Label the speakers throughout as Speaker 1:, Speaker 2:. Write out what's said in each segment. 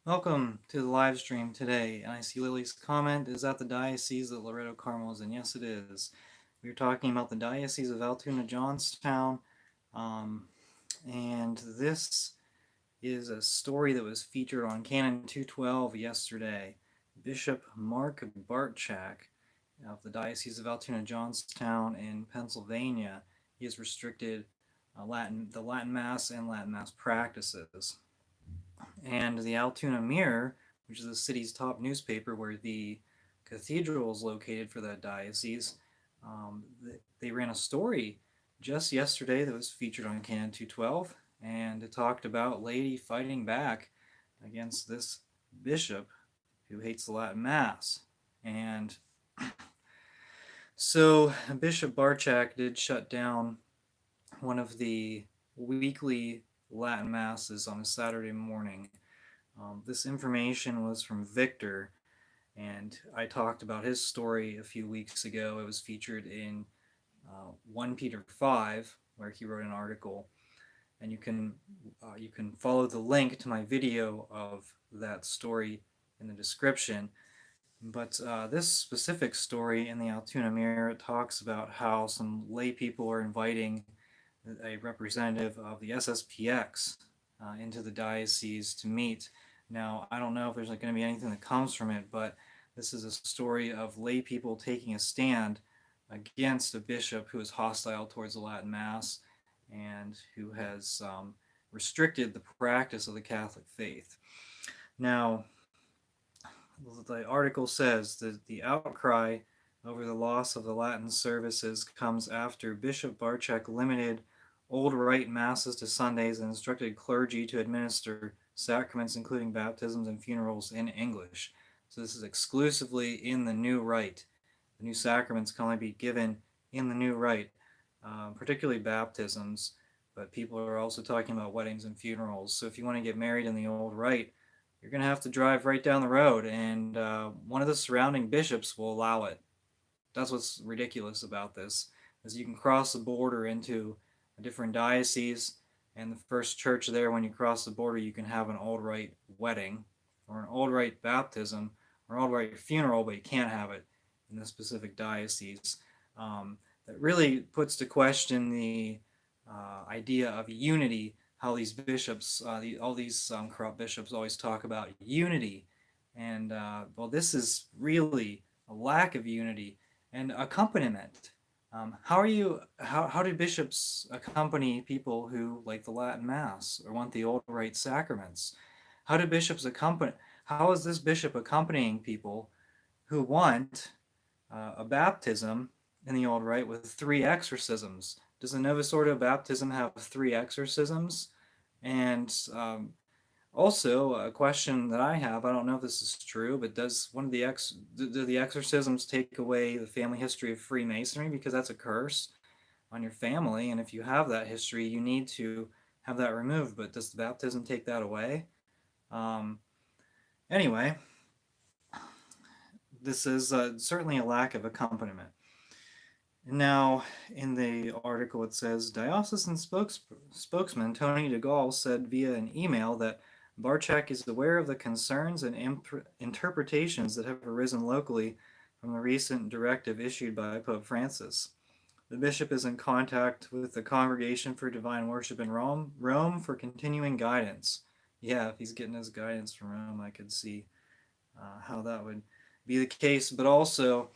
Speaker 1: Welcome to the live stream today. And I see Lily's comment. Is that the diocese that Loretto Carmel is in? Yes, it is. We are talking about the Diocese of Altoona-Johnstown. Um, and this is a story that was featured on Canon 212 yesterday. Bishop Mark Bartchak of the Diocese of Altoona-Johnstown in Pennsylvania. He has restricted the Latin Mass and Latin Mass practices. And the Altoona Mirror, which is the city's top newspaper where the cathedral is located for that diocese, they ran a story just yesterday that was featured on Canon 212, and it talked about Laity fighting back against this bishop who hates the Latin Mass. And so Bishop Bartchak did shut down one of the weekly Latin Masses on a Saturday morning. This information was from Victor, and I talked about his story a few weeks ago. It was featured in 1 Peter 5, where he wrote an article, and you can follow the link to my video of that story in the description. But this specific story in the Altoona Mirror talks about how some lay people are inviting a representative of the SSPX into the diocese to meet. Now, I don't know if there's going to be anything that comes from it, but this is a story of lay people taking a stand against a bishop who is hostile towards the Latin Mass and who has restricted the practice of the Catholic faith. Now, the article says that the outcry over the loss of the Latin services comes after Bishop Bartchak limited old rite masses to Sundays and instructed clergy to administer sacraments, including baptisms and funerals, in English. So this is exclusively in the new rite. The new sacraments can only be given in the new rite, particularly baptisms, but people are also talking about weddings and funerals. So if you want to get married in the old rite, you're going to have to drive right down the road, and one of the surrounding bishops will allow it. That's what's ridiculous about this, is you can cross the border into a different diocese, and the first church there, when you cross the border, you can have an old rite wedding, or an old rite baptism, or an old rite funeral, but you can't have it in the specific diocese. That really puts to question the idea of unity, how these bishops, all these corrupt bishops always talk about unity. And well, this is really a lack of unity and accompaniment. How do bishops accompany people who like the Latin Mass or want the old rite sacraments? How is this bishop accompanying people who want a baptism in the old rite with 3 exorcisms? Does the Novus Ordo baptism have 3 exorcisms? And also, a question that I have, I don't know if this is true, but does one of do the exorcisms take away the family history of Freemasonry, because that's a curse on your family, and if you have that history, you need to have that removed, but does the baptism take that away? Um, anyway, this is certainly a lack of accompaniment. Now, in the article, it says diocesan spokesman Tony DeGaulle said via an email that Bartchak is aware of the concerns and interpretations that have arisen locally from the recent directive issued by Pope Francis. The bishop is in contact with the Congregation for Divine Worship in Rome for continuing guidance. Yeah, if he's getting his guidance from Rome, I could see how that would be the case. But also,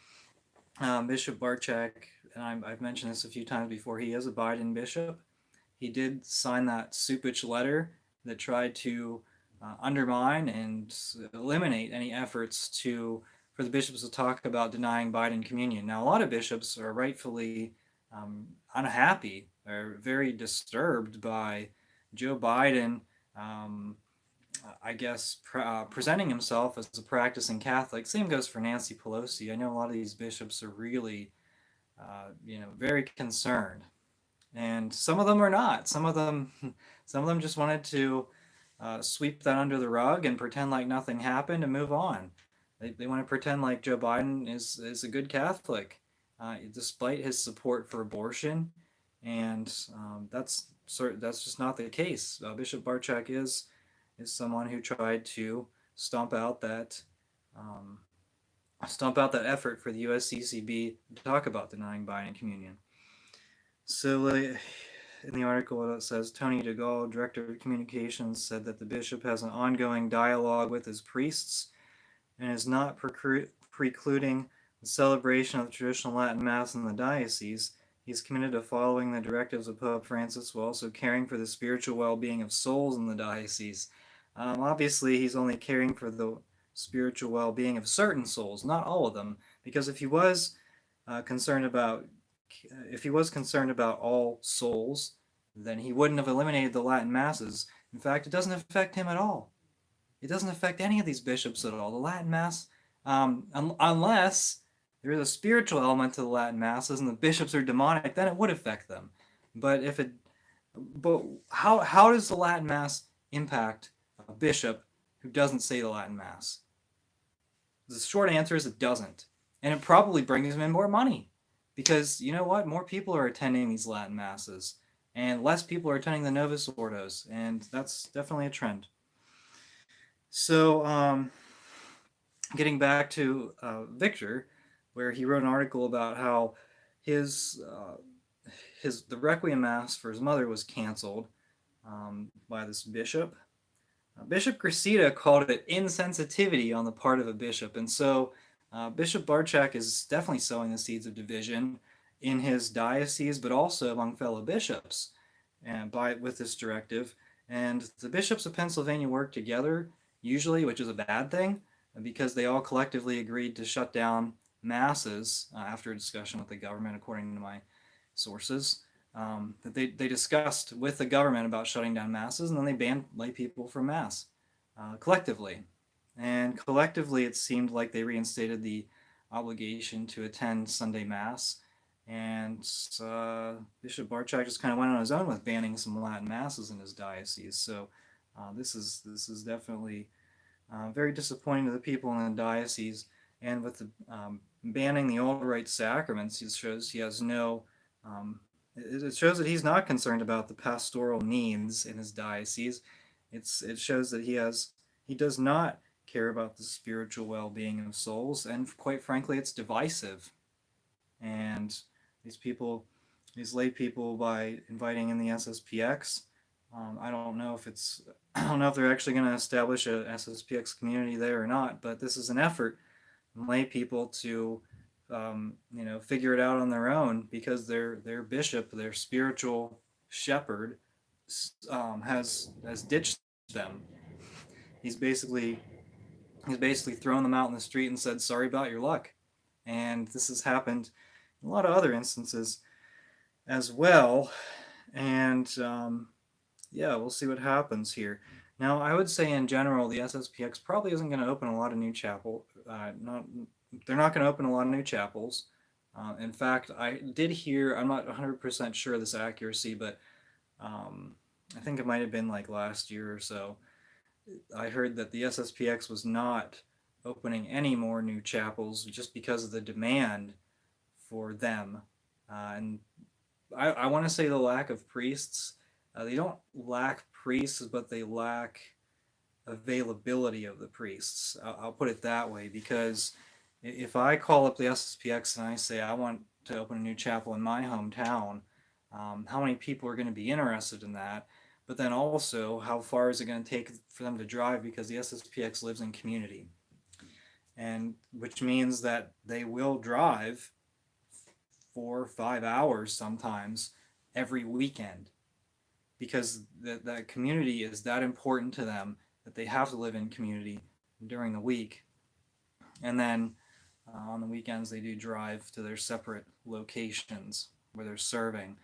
Speaker 1: Bishop Bartchak, and I've mentioned this a few times before, he is a Biden bishop. He did sign that Supich letter that tried to undermine and eliminate any efforts for the bishops to talk about denying Biden communion. Now, a lot of bishops are rightfully unhappy or very disturbed by Joe Biden, I guess, presenting himself as a practicing Catholic. Same goes for Nancy Pelosi. I know a lot of these bishops are really, very concerned, and some of them are not. Some of them just wanted to sweep that under the rug and pretend like nothing happened and move on. They want to pretend like Joe Biden is a good Catholic, despite his support for abortion, and that's just not the case. Bishop Bartchak is someone who tried to stomp out that um, stomp out that effort for the USCCB to talk about denying binding communion. So, in the article, it says Tony DeGaulle, director of communications, said that the bishop has an ongoing dialogue with his priests and is not precluding the celebration of the traditional Latin Mass in the diocese. He's committed to following the directives of Pope Francis while also caring for the spiritual well being of souls in the diocese. Obviously, he's only caring for the spiritual well being of certain souls, not all of them, because concerned about if he was concerned about all souls, then he wouldn't have eliminated the Latin masses. In fact, it doesn't affect him at all. It doesn't affect any of these bishops at all. The Latin Mass, unless there is a spiritual element to the Latin Masses and the bishops are demonic, then it would affect them. But if it, but how does the Latin Mass impact a bishop who doesn't say the Latin Mass? The short answer is it doesn't, and it probably brings him in more money, because you know what? More people are attending these Latin Masses, and less people are attending the Novus Ordos, and that's definitely a trend. So, getting back to Victor, where he wrote an article about how his the Requiem Mass for his mother was canceled by this bishop. Bishop Cressida called it insensitivity on the part of a bishop, and so Bishop Bartchak is definitely sowing the seeds of division in his diocese, but also among fellow bishops, and with this directive. And the bishops of Pennsylvania work together usually, which is a bad thing, because they all collectively agreed to shut down masses after a discussion with the government, according to my sources. That they discussed with the government about shutting down masses, and then they banned lay people from mass collectively. And collectively, it seemed like they reinstated the obligation to attend Sunday Mass. And Bishop Bartchak just kind of went on his own with banning some Latin masses in his diocese. So this is definitely very disappointing to the people in the diocese. And with the banning the old rite sacraments, it shows he has no. It shows that he's not concerned about the pastoral needs in his diocese. It shows that he does not care about the spiritual well-being of souls, and quite frankly, it's divisive. And these lay people, by inviting in the SSPX, I don't know if they're actually going to establish a SSPX community there or not, but this is an effort from lay people to figure it out on their own, because their bishop, their spiritual shepherd, has ditched them. He's basically thrown them out in the street and said, "Sorry about your luck." And this has happened in a lot of other instances as well. And yeah, we'll see what happens here. Now, I would say in general, the SSPX probably isn't going to open a lot of new chapel. They're not going to open a lot of new chapels. In fact, I did hear, I'm not 100% sure of this accuracy, but I think it might have been like last year or so. I heard that the SSPX was not opening any more new chapels just because of the demand for them. And I want to say the lack of priests. They don't lack priests, but they lack availability of the priests. I'll put it that way, because if I call up the SSPX and I say I want to open a new chapel in my hometown, how many people are going to be interested in that? But then also, how far is it going to take for them to drive, because the SSPX lives in community, and which means that they will drive 4 or 5 hours sometimes every weekend, because that community is that important to them that they have to live in community during the week. And then on the weekends, they do drive to their separate locations where they're serving.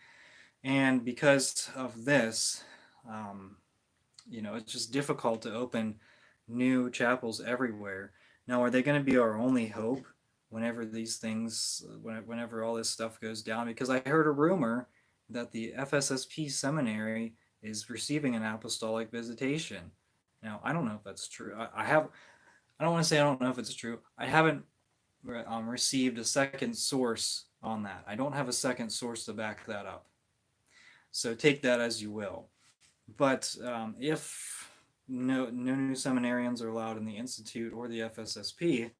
Speaker 1: And because of this, it's just difficult to open new chapels everywhere. Now, are they going to be our only hope whenever whenever all this stuff goes down? Because I heard a rumor that the FSSP seminary is receiving an apostolic visitation. Now, I don't know if that's true. I don't want to say I don't know if it's true. I haven't received a second source on that. I don't have a second source to back that up. So take that as you will. But if no new seminarians are allowed in the Institute or the FSSP,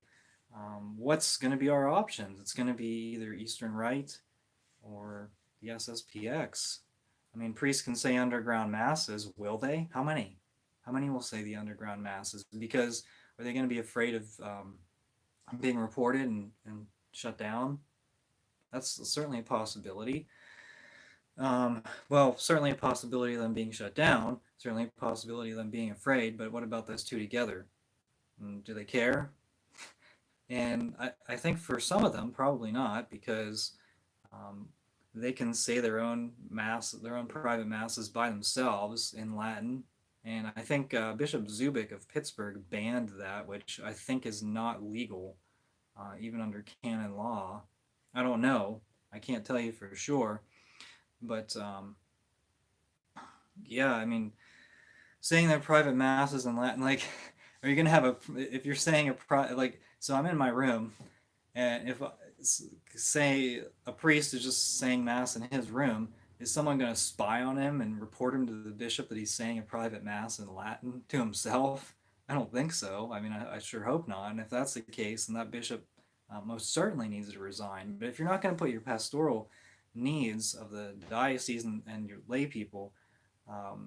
Speaker 1: what's going to be our options? It's going to be either Eastern Rite or the SSPX. I mean, priests can say underground masses. Will they? How many? How many will say the underground masses? Because are they going to be afraid of being reported and shut down? That's certainly a possibility. Well, certainly a possibility of them being shut down, certainly a possibility of them being afraid, but what about those two together? Do they care? And I think for some of them, probably not, because um, they can say their own mass, their own private masses by themselves in Latin. And I think Bishop Zubik of Pittsburgh banned that, which I think is not legal, even under canon law. I don't know. I can't tell you for sure. But yeah, I mean, saying their private masses in Latin, like, are you gonna have a? If you're saying like, so I'm in my room, and if say a priest is just saying mass in his room, is someone gonna spy on him and report him to the bishop that he's saying a private mass in Latin to himself? I don't think so. I mean, I sure hope not. And if that's the case, then that bishop most certainly needs to resign. But if you're not going to put your pastoral needs of the diocese and your lay people,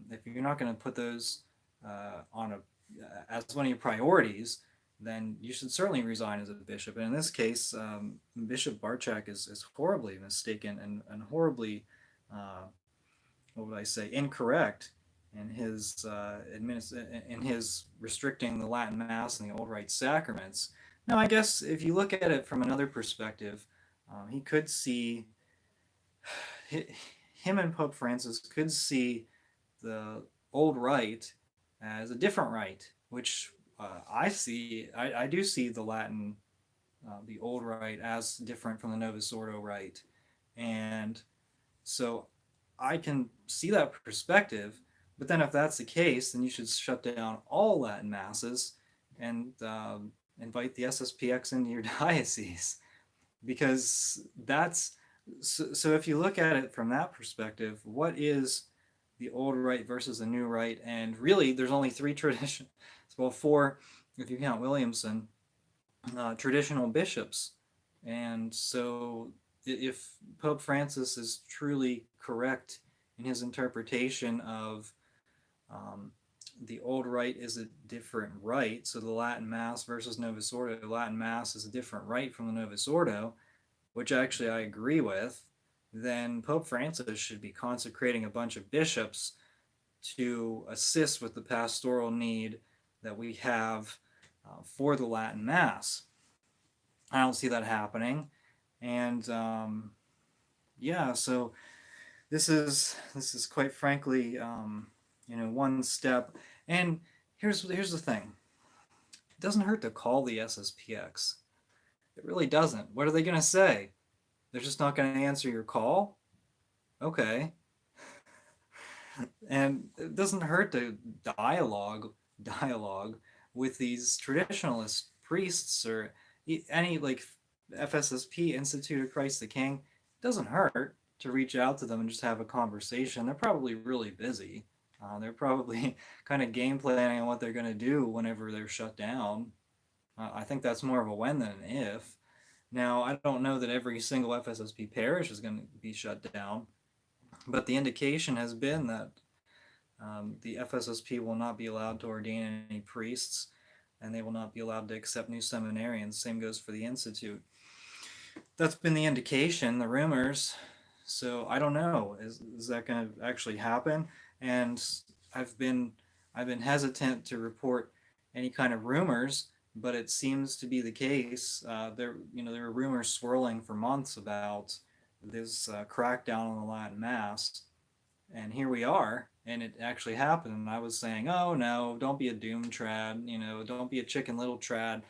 Speaker 1: if you're not going to put those on a as one of your priorities, then you should certainly resign as a bishop. And in this case, Bishop Bartchak is horribly mistaken and horribly, uh, what would I say, incorrect in his in his restricting the Latin Mass and the Old Rite sacraments. Now, I guess if you look at it from another perspective, he could see him and Pope Francis could see the Old Rite as a different rite, which I do see the Latin, the Old Rite as different from the Novus Ordo Rite, and so I can see that perspective. But then, if that's the case, then you should shut down all Latin masses and invite the SSPX into your diocese, because that's so. If you look at it from that perspective, what is the old rite versus the new rite? And really, there's only three traditions. Well, four if you count Williamson, traditional bishops. And so, if Pope Francis is truly correct in his interpretation of the old rite is a different rite, so the Latin Mass versus Novus Ordo, the Latin Mass is a different rite from the Novus Ordo, which actually I agree with, then Pope Francis should be consecrating a bunch of bishops to assist with the pastoral need that we have for the Latin Mass. I don't see that happening, and yeah, so this is quite frankly, one step. And here's the thing: it doesn't hurt to call the SSPX. It really doesn't. What are they gonna say? They're just not gonna answer your call? Okay. And it doesn't hurt to dialogue with these traditionalist priests or any like FSSP Institute of Christ the King. It doesn't hurt to reach out to them and just have a conversation. They're probably really busy. They're probably kind of game planning on what they're going to do whenever they're shut down. I think that's more of a when than an if. Now, I don't know that every single FSSP parish is going to be shut down, but the indication has been that the FSSP will not be allowed to ordain any priests, and they will not be allowed to accept new seminarians. Same goes for the Institute. That's been the indication, the rumors. So I don't know. Is that going to actually happen? And I've been hesitant to report any kind of rumors, but it seems to be the case. There were rumors swirling for months about this crackdown on the Latin Mass, and here we are, and it actually happened. And I was saying, oh no, don't be a doom trad, don't be a chicken little trad.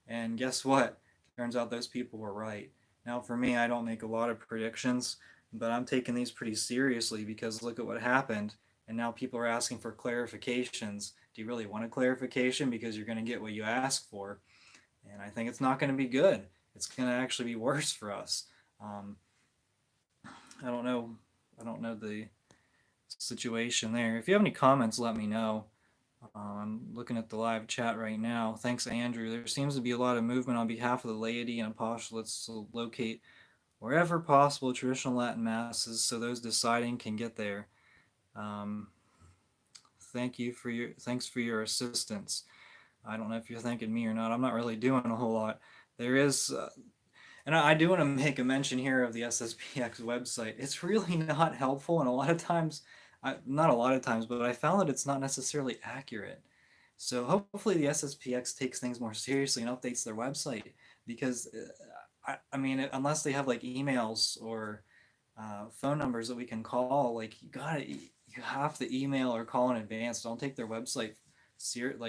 Speaker 1: And guess what? Turns out those people were right. Now, for me, I don't make a lot of predictions, but I'm taking these pretty seriously because look at what happened. And now people are asking for clarifications. Do you really want a clarification? Because you're going to get what you ask for. And I think it's not going to be good. It's going to actually be worse for us. I don't know. I don't know the situation there. If you have any comments, let me know. I'm looking at the live chat right now. Thanks, Andrew. There seems to be a lot of movement on behalf of the laity and apostolates to locate wherever possible traditional Latin masses so those deciding can get there. Um, thanks for your assistance. I don't know if you're thanking me or not. I'm not really doing a whole lot. There is, and I do want to make a mention here of the SSPX website. It's really not helpful, and a lot of times, not a lot of times, but I found that it's not necessarily accurate. So hopefully the SSPX takes things more seriously and updates their website because I mean, unless they have like emails or phone numbers that we can call, like you have to email or call in advance. Don't take their website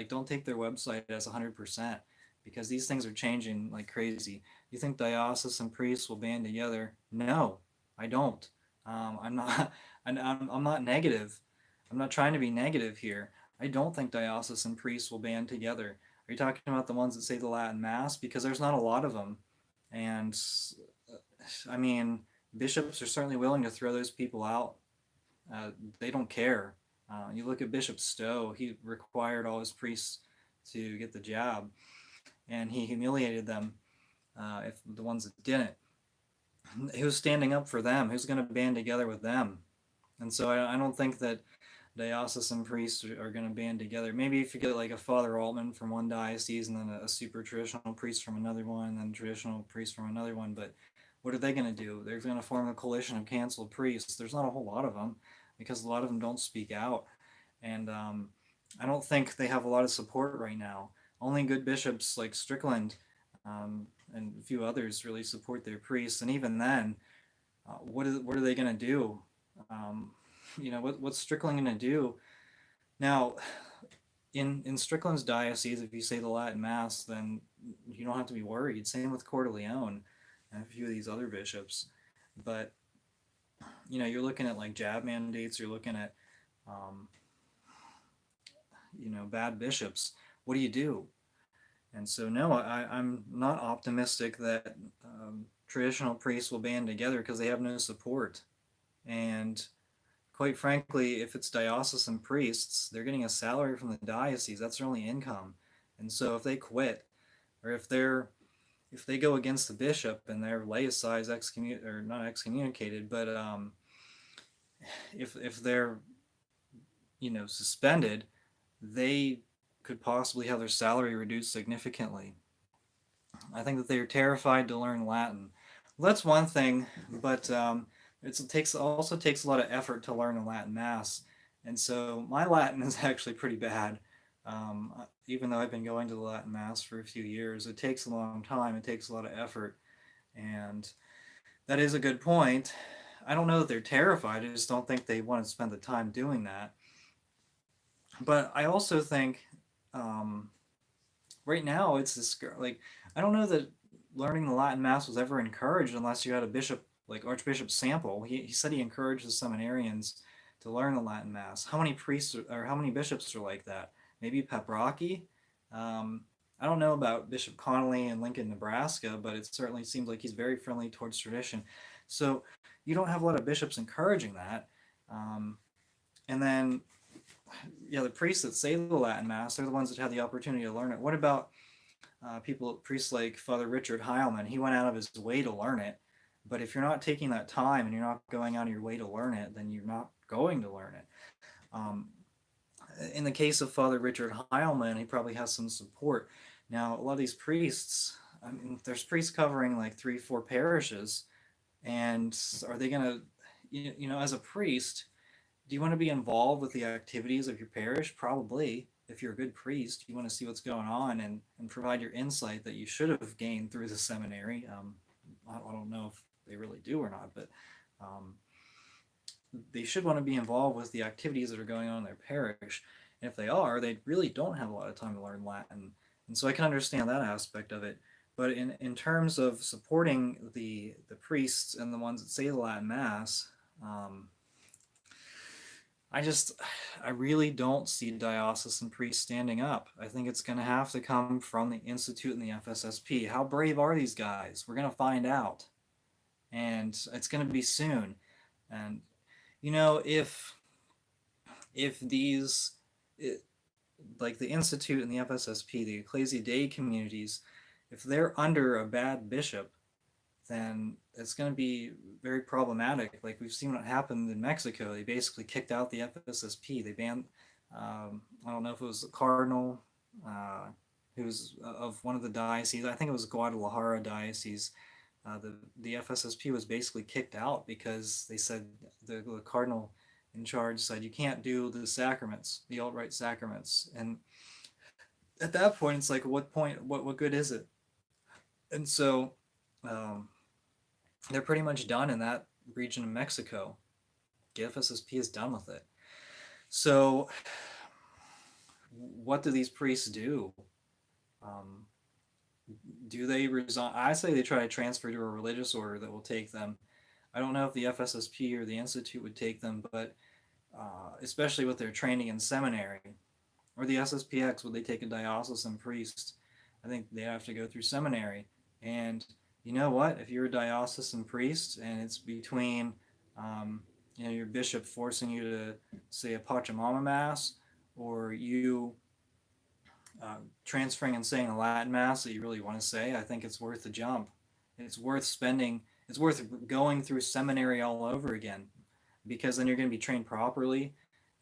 Speaker 1: don't take their website as 100% because these things are changing like crazy. You think diocesan priests will band together? No, I don't. I'm not. I'm not negative. I'm not trying to be negative here. I don't think diocesan priests will band together. Are you talking about the ones that say the Latin Mass? Because there's not a lot of them, and I mean, bishops are certainly willing to throw those people out. They don't care. You look at Bishop Stowe; he required all his priests to get the jab, and he humiliated them if the ones that didn't. Who's standing up for them? Who's going to band together with them? And so I don't think that diocesan priests are going to band together. Maybe if you get like a Father Altman from one diocese and then a super traditional priest from another one, and then traditional priest from another one. But what are they going to do? They're going to form a coalition of canceled priests. There's not a whole lot of them because a lot of them don't speak out. And I don't think they have a lot of support right now. Only good bishops like Strickland and a few others really support their priests. And even then, what are they going to do? Um, what's Strickland going to do? Now, in Strickland's diocese, if you say the Latin Mass, then you don't have to be worried. Same with Coeur de Leon and a few of these other bishops. But you're looking at like jab mandates. You're looking at bad bishops. What do you do? And so no, I'm not optimistic that traditional priests will band together because they have no support. And quite frankly, if it's diocesan priests, they're getting a salary from the diocese. That's their only income. And so if they quit, or if they go against the bishop and they're laicized, or not excommunicated, but if they're suspended, they could possibly have their salary reduced significantly. I think that they are terrified to learn Latin. Well, that's one thing, but also takes a lot of effort to learn the Latin Mass, and so my Latin is actually pretty bad. Even though I've been going to the Latin Mass for a few years, it takes a long time. It takes a lot of effort, and that is a good point. I don't know that they're terrified. I just don't think they want to spend the time doing that. But I also think um, right now it's this like I don't know that learning the Latin Mass was ever encouraged unless you had a bishop like Archbishop Sample. He said he encouraged the seminarians to learn the Latin Mass. How many priests or how many bishops are like that? Maybe Paprocki. Um, I don't know about Bishop Connolly in Lincoln, Nebraska, but it certainly seems like he's very friendly towards tradition. So you don't have a lot of bishops encouraging that. Um, and then yeah, the priests that say the Latin Mass, they're the ones that have the opportunity to learn it. What about priests like Father Richard Heilman? He went out of his way to learn it. But if you're not taking that time and you're not going out of your way to learn it, then you're not going to learn it. Um, in the case of Father Richard Heilman, he probably has some support. Now, a lot of these priests, I mean, there's priests covering like 3, 4 parishes, and are they going to, as a priest, do you want to be involved with the activities of your parish? Probably. If you're a good priest, you want to see what's going on and provide your insight that you should have gained through the seminary. I don't know if they really do or not, but um, they should want to be involved with the activities that are going on in their parish. And if they are, they really don't have a lot of time to learn Latin. And so I can understand that aspect of it. But in terms of supporting the priests and the ones that say the Latin Mass, um, I really don't see diocesan priests standing up. I think it's going to have to come from the Institute and the FSSP. How brave are these guys? We're going to find out. And it's going to be soon. And, if these like the Institute and the FSSP, the Ecclesia Dei communities, if they're under a bad bishop, then it's going to be very problematic. Like we've seen what happened in Mexico. They basically kicked out the FSSP. They banned, I don't know if it was the Cardinal, uh, who was of one of the dioceses. I think it was Guadalajara diocese. The FSSP was basically kicked out because they said the Cardinal in charge said you can't do the sacraments, the alt-right sacraments. And at that point, it's like, what point, what good is it? And so um, they're pretty much done in that region of Mexico. The FSSP is done with it. So, what do these priests do? Um, do they resign? I say they try to transfer to a religious order that will take them. I don't know if the FSSP or the Institute would take them, but especially with their training in seminary, or the SSPX, would they take a diocesan priest? I think they have to go through seminary. And you know what? If you're a diocesan priest and it's between, um, your bishop forcing you to say a Pachamama Mass, or you transferring and saying a Latin Mass that you really want to say, I think it's worth the jump. It's worth spending, it's worth going through seminary all over again, because then you're going to be trained properly.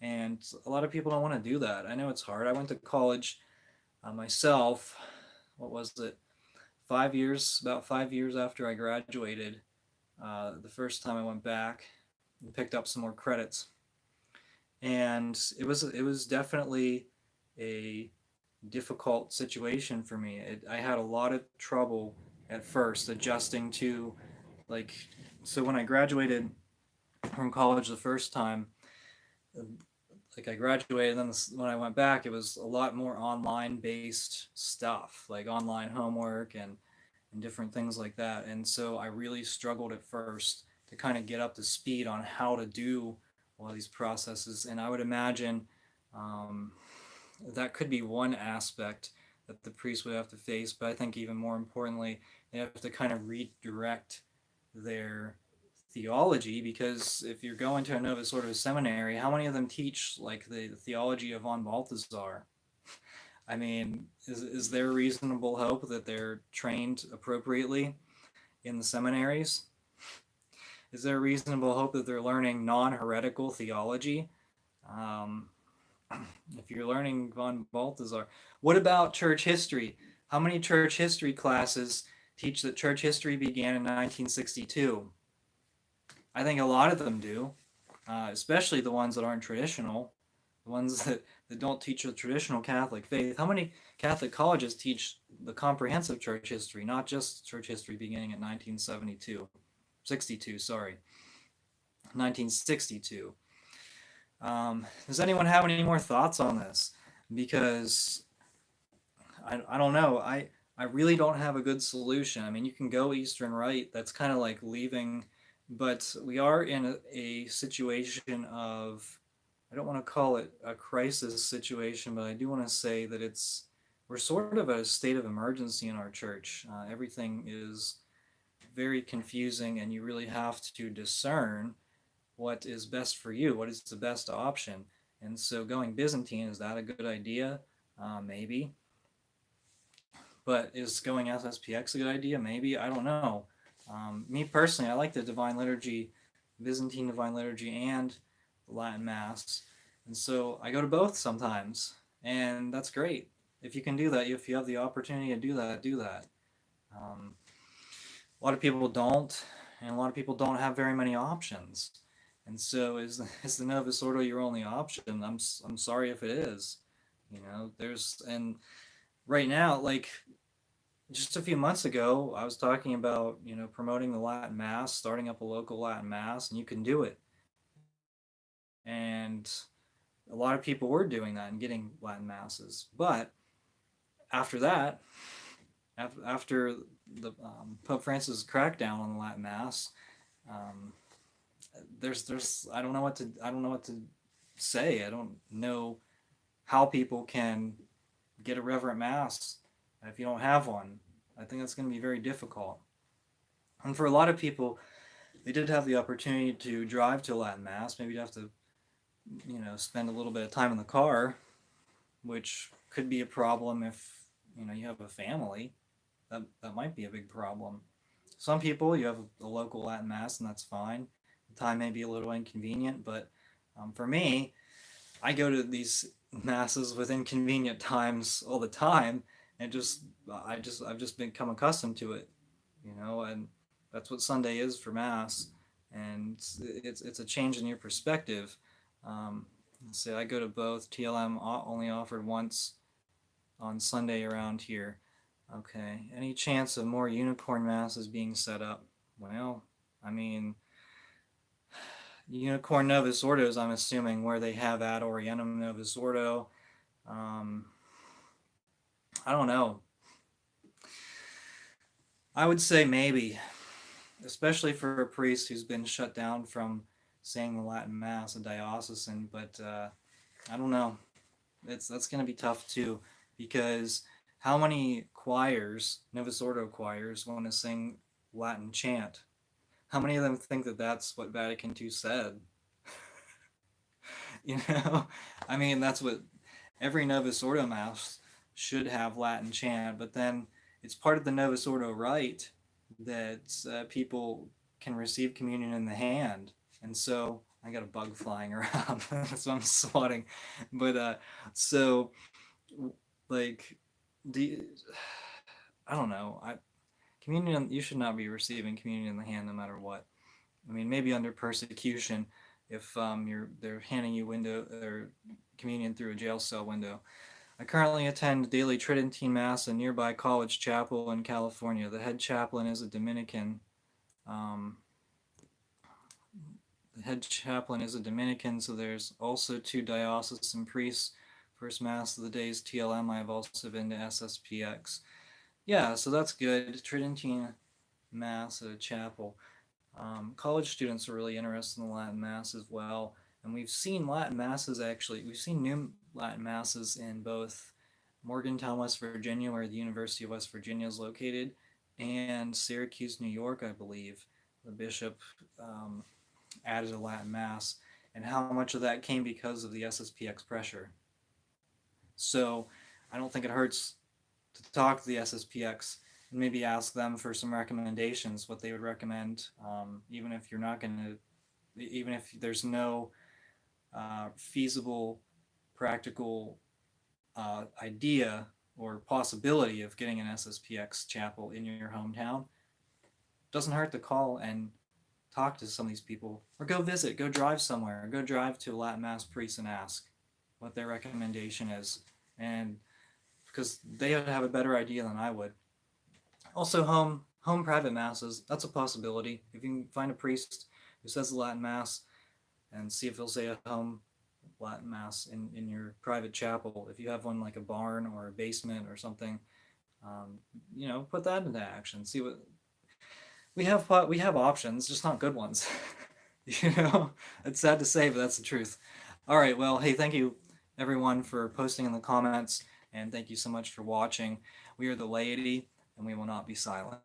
Speaker 1: And a lot of people don't want to do that. I know it's hard. I went to college myself. What was it? 5 years, about 5 years after I graduated, the first time I went back and picked up some more credits. And it was definitely a difficult situation for me. I had a lot of trouble at first adjusting to, like, so when I graduated from college the first time, like I graduated, and then when I went back, it was a lot more online based stuff, like online homework and different things like that. And so I really struggled at first to kind of get up to speed on how to do all these processes. And I would imagine um, that could be one aspect that the priest would have to face. But I think even more importantly, they have to kind of redirect their theology, because if you're going to a Novus Ordo seminary, how many of them teach like the theology of von Balthasar? I mean, is there reasonable hope that they're trained appropriately in the seminaries? Is there reasonable hope that they're learning non-heretical theology? Um, if you're learning von Balthasar, what about church history? How many church history classes teach that church history began in 1962? I think a lot of them do, especially the ones that aren't traditional, the ones that don't teach the traditional Catholic faith. How many Catholic colleges teach the comprehensive church history, not just church history beginning in 1972, 62, sorry, 1962? Does anyone have any more thoughts on this? Because I don't know. I really don't have a good solution. I mean, you can go Eastern Rite. That's kind of like leaving, but we are in a situation of, I don't want to call it a crisis situation, but I do want to say that we're sort of at a state of emergency in our church. Everything is very confusing, and you really have to discern what is best for you, what is the best option. And so going Byzantine, is that a good idea? Maybe. But is going SSPX a good idea? Maybe. I don't know. Me personally, I like the Divine Liturgy, Byzantine Divine Liturgy, and the Latin Mass. And so I go to both sometimes. And that's great. If you can do that, if you have the opportunity to do that, do that. A lot of people don't, and a lot of people don't have very many options. And so is the Novus Ordo your only option? I'm sorry if it is. And right now, like just a few months ago, I was talking about, promoting the Latin Mass, starting up a local Latin Mass, and you can do it. And a lot of people were doing that and getting Latin Masses. But after that, after the Pope Francis' crackdown on the Latin Mass, there's I don't know what to say. I don't know how people can get a reverent Mass if you don't have one. I think that's going to be very difficult. And for a lot of people, they did have the opportunity to drive to Latin Mass. Maybe you'd have to, spend a little bit of time in the car. which could be a problem if you have a family. That might be a big problem. Some people, you have a local Latin mass, and that's fine. The time may be a little inconvenient, but for me, I go to these masses with inconvenient times all the time, and I've just become accustomed to it, and that's what Sunday is for mass, and it's a change in your perspective. Um, so I go to both. TLM only offered once on Sunday around here. Okay. Any chance of more unicorn masses being set up? Well, I mean, Unicorn Novus Ordos, I'm assuming, where they have Ad Orientem Novus Ordo. Um, I don't know. I would say maybe, especially for a priest who's been shut down from saying the Latin Mass, a diocesan. But I don't know. That's going to be tough too, because how many choirs, Novus Ordo choirs, want to sing Latin chant? How many of them think that that's what Vatican II said? you know, I mean, that's what every Novus Ordo Mass should have Latin chant, but then it's part of the Novus Ordo rite that people can receive communion in the hand. And so I got a bug flying around. So I'm swatting. But so, like, do you, I don't know. Communion, you should not be receiving communion in the hand no matter what. I mean, maybe under persecution, if they're handing you window or communion through a jail cell window. I currently attend daily Tridentine Mass in nearby college chapel in California. The head chaplain is a Dominican. Um, the head chaplain is a Dominican, so there's also two diocesan priests. First Mass of the day is TLM. I have also been to SSPX. Yeah, so that's good. Tridentine Mass at a chapel. College students are really interested in the Latin Mass as well. And we've seen Latin Masses actually, we've seen new Latin Masses in both Morgantown, West Virginia, where the University of West Virginia is located, and Syracuse, New York, I believe. The bishop added a Latin Mass, and how much of that came because of the SSPX pressure. So I don't think it hurts to talk to the SSPX and maybe ask them for some recommendations, what they would recommend, even if you're not going to, even if there's no feasible, practical idea or possibility of getting an SSPX chapel in your hometown. Doesn't hurt to call and talk to some of these people, or go visit, go drive somewhere, or go drive to a Latin Mass priest and ask what their recommendation is, and because they would have a better idea than I would. Also, home private masses, that's a possibility. If you can find a priest who says the Latin Mass, and see if he'll say a home Latin Mass in your private chapel. If you have one like a barn or a basement or something, put that into action. See what we have. We have options, just not good ones. It's sad to say, but that's the truth. All right. Well, hey, thank you everyone for posting in the comments, and thank you so much for watching. We are the Laity, and we will not be silent.